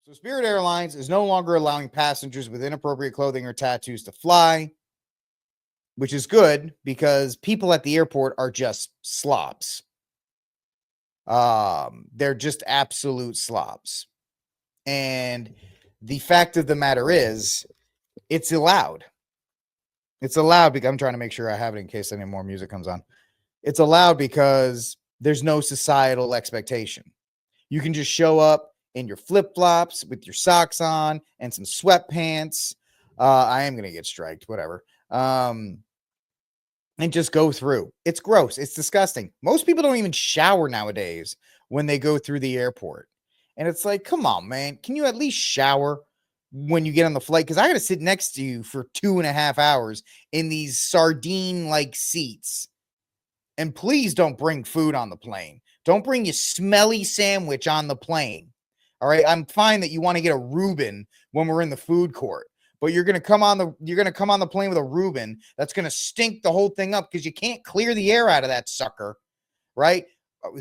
So Spirit Airlines is no longer allowing passengers with inappropriate clothing or tattoos to fly, which is good because people at the airport are just slobs. They're just absolute slobs. And the fact of the matter is, it's allowed. It's allowed because I'm trying to make sure I have it in case any more music comes on. It's allowed because there's no societal expectation. You can just show up in your flip-flops with your socks on and some sweatpants. I am going to get striked, whatever. And just go through. It's gross. It's disgusting. Most people don't even shower nowadays when they go through the airport. And it's like, come on, man. Can you at least shower when you get on the flight? Because I got to sit next to you for 2.5 hours in these sardine-like seats. And please don't bring food on the plane. Don't bring your smelly sandwich on the plane. All right. I'm fine that you want to get a Reuben when we're in the food court, but you're going to come on the plane with a Reuben that's going to stink the whole thing up because you can't clear the air out of that sucker. Right.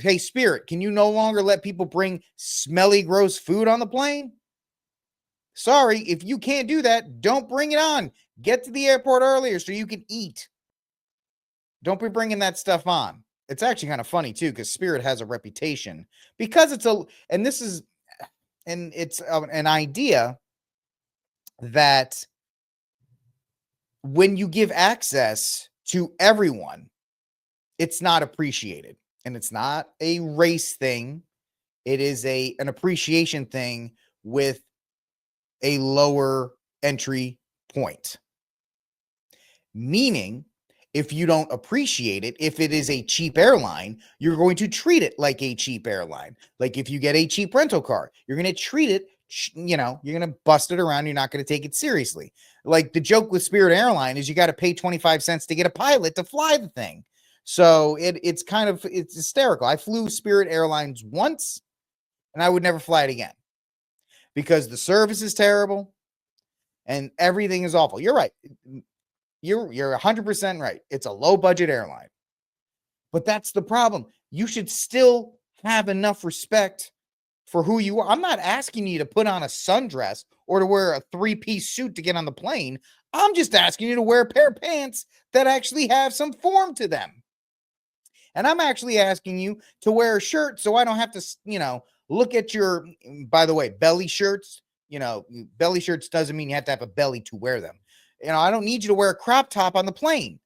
Hey, Spirit, can you no longer let people bring smelly, gross food on the plane? Sorry, if you can't do that, don't bring it on. Get to the airport earlier so you can eat. Don't be bringing that stuff on. It's actually kind of funny too, because Spirit has a reputation because it's an idea that when you give access to everyone, it's not appreciated, and it's not a race thing. It is an appreciation thing with a lower entry point, meaning if you don't appreciate it, if it is a cheap airline, you're going to treat it like a cheap airline. Like if you get a cheap rental car, you're going to treat it, you're going to bust it around. You're not going to take it seriously. Like the joke with Spirit Airline is you got to pay 25 cents to get a pilot to fly the thing. So it's hysterical. I flew Spirit Airlines once and I would never fly it again because the service is terrible and everything is awful. You're right. You're 100% right. It's a low budget airline. But that's the problem. You should still have enough respect for who you are. I'm not asking you to put on a sundress or to wear a 3-piece suit to get on the plane. I'm just asking you to wear a pair of pants that actually have some form to them. And I'm actually asking you to wear a shirt so I don't have to, look at your, by the way, belly shirts. Belly shirts doesn't mean you have to have a belly to wear them. I don't need you to wear a crop top on the plane.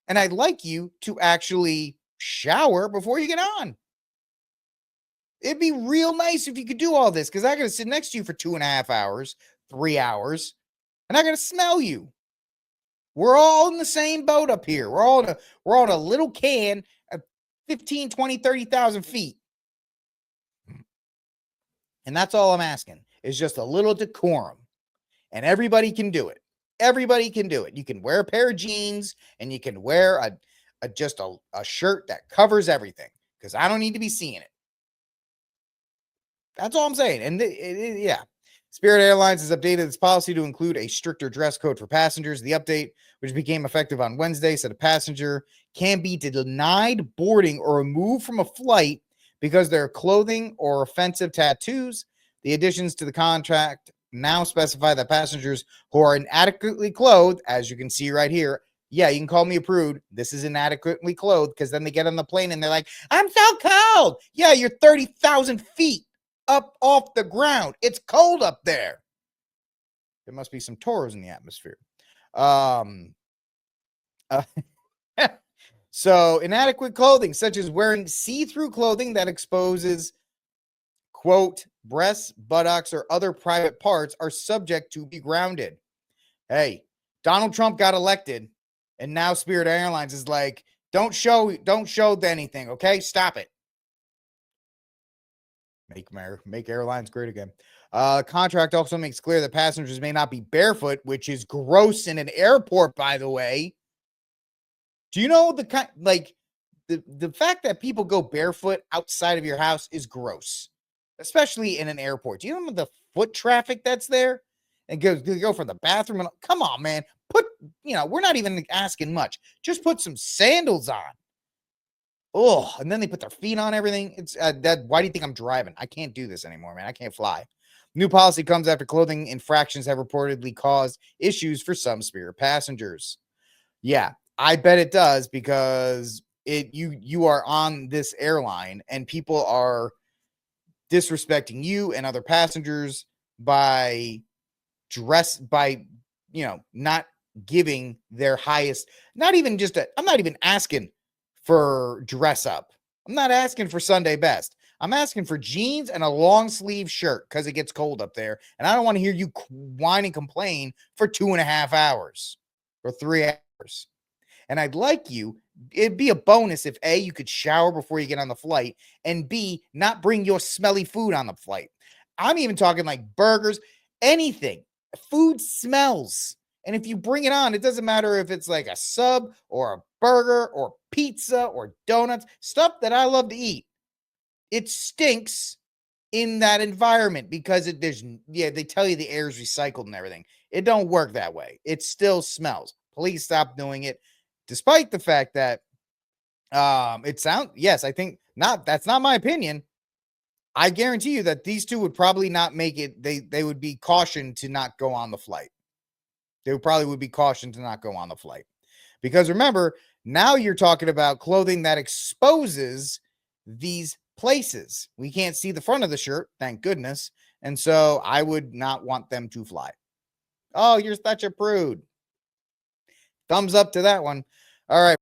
And I'd like you to actually shower before you get on. It'd be real nice if you could do all this because I got to sit next to you for 2.5 hours, 3 hours, and I got to smell you. We're all in the same boat up here. We're all in a little can at 15, 20, 30,000 feet. And that's all I'm asking is just a little decorum. And everybody can do it. Everybody can do it. You can wear a pair of jeans and you can wear a shirt that covers everything because I don't need to be seeing it. That's all I'm saying. And yeah, Spirit Airlines has updated its policy to include a stricter dress code for passengers. The update, which became effective on Wednesday, said a passenger can be denied boarding or removed from a flight because their clothing or offensive tattoos. The additions to the contract now specify that passengers who are inadequately clothed, as you can see right here, yeah, you can call me a prude. This is inadequately clothed because then they get on the plane and they're like, I'm so cold. Yeah, you're 30,000 feet up off the ground. It's cold up there. There must be some toros in the atmosphere. So inadequate clothing, such as wearing see-through clothing that exposes, quote, breasts, buttocks, or other private parts are subject to be grounded. Hey, Donald Trump got elected, and now Spirit Airlines is like, don't show anything, okay? Stop it. Make airlines great again. Contract also makes clear that passengers may not be barefoot, which is gross in an airport, by the way. Do you know the fact that people go barefoot outside of your house is gross, especially in an airport. Do you know the foot traffic that's there? And go from the bathroom and come on, man. We're not even asking much. Just put some sandals on. Oh, and then they put their feet on everything. It's why do you think I'm driving? I can't do this anymore, man. I can't fly. New policy comes after clothing infractions have reportedly caused issues for some Spirit passengers. Yeah, I bet it does, because you are on this airline and people are disrespecting you and other passengers by not giving their highest, not even just I'm not even asking for dress up. I'm not asking for Sunday best. I'm asking for jeans and a long sleeve shirt because it gets cold up there. And I don't want to hear you whine and complain for 2.5 hours or 3 hours. And it'd be a bonus if A, you could shower before you get on the flight, and B, not bring your smelly food on the flight. I'm even talking like burgers, anything. Food smells. And if you bring it on, it doesn't matter if it's like a sub or a burger or pizza or donuts, stuff that I love to eat. It stinks in that environment because they tell you the air is recycled and everything. It don't work that way. It still smells. Please stop doing it. Despite the fact that I think not, that's not my opinion. I guarantee you that these two would probably not make it. They would be cautioned to not go on the flight. They would be cautioned to not go on the flight. Because remember, now you're talking about clothing that exposes these places. We can't see the front of the shirt, thank goodness. And so I would not want them to fly. Oh, you're such a prude. Thumbs up to that one. All right.